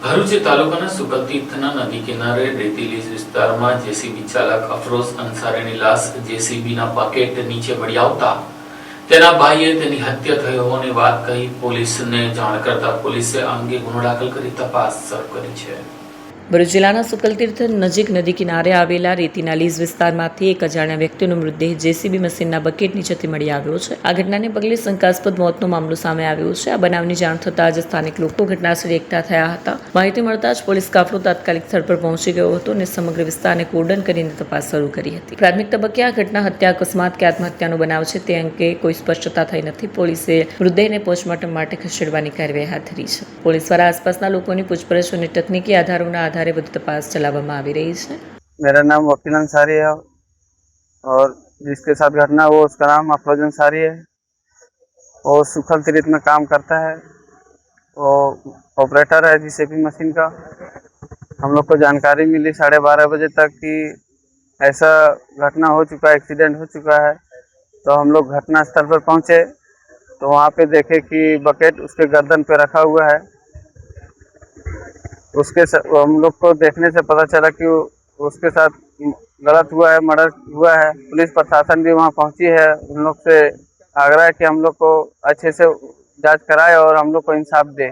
ભરૂચ તાલુકાના સુકલતીર્થના નદી કિનારે રેતીલીજ વિસ્તારમાં જેસીબી ચાલક અફરોઝ અંસારીની લાશ જેસીબીના બકેટ નીચે મળી આવતા તેના ભાઈએ તેની હત્યા થઈ હોવાની વાત કહી પોલીસને જાણ કરતા પોલીસે આ અંગે ગુનો દાખલ કરી તપાસ શરૂ કરી છે। ભરૂચ જિલ્લાના સુકલતીર્થ નજીક નદી કિનારે આવેલા રેતીના લીઝ વિસ્તારમાંથી એક અજાણ્યા વ્યક્તિનો મૃતદેહ જેસીબી મશીનના બકેટ નીચેથી મળી આવ્યો છે। આ ઘટનાને પગલે શંકાસ્પદ મોતનો મામલો સામે આવ્યો છે। આ બનાવની જાણ થતાં જ સ્થાનિક લોકો ઘટનાસ્થળે એકઠા થયા હતા। માહિતી મળતા જ પોલીસ કાફલો તાત્કાલિક સ્થળ પર પહોંચી ગયો હતો અને સમગ્ર વિસ્તારને કોર્ડન કરીને તપાસ શરૂ કરી હતી। પ્રાથમિક તબક્કે આ ઘટના હત્યા, અકસ્માત કે આત્મહત્યાનો બનાવ છે તે અંગે કોઈ સ્પષ્ટતા થઈ નથી। પોલીસે મૃતદેહને પોસ્ટમોર્ટમ માટે ખસેડવાની કાર્યવાહી હાથ ધરી છે। પોલીસ દ્વારા આસપાસના લોકોની પૂછપરછ અને તકનીકી આધારોના आधारे વધુ તપાસ ચલાવવામાં આવી રહી છે। मेरा नाम वकील अंसारी है और जिसके साथ घटना वो उसका नाम अफरोज अंसारी है। वो सुखल तीर्थ में काम करता है, वो ऑपरेटर है जेसीबी मशीन का। हम लोग को जानकारी मिली 12:30 बजे तक कि ऐसा घटना हो चुका है, एक्सीडेंट हो चुका है। तो हम लोग घटना स्थल पर पहुँचे तो वहाँ पे देखे कि बकेट उसके गर्दन पे रखा हुआ है। हम लोग को देखने से पता चला कि उसके साथ गलत हुआ है, मर्डर हुआ है। पुलिस प्रशासन भी वहाँ पहुँची है। उन लोग से आग्रह है कि हम लोग को अच्छे से जांच कराए और हम लोग को इंसाफ दे।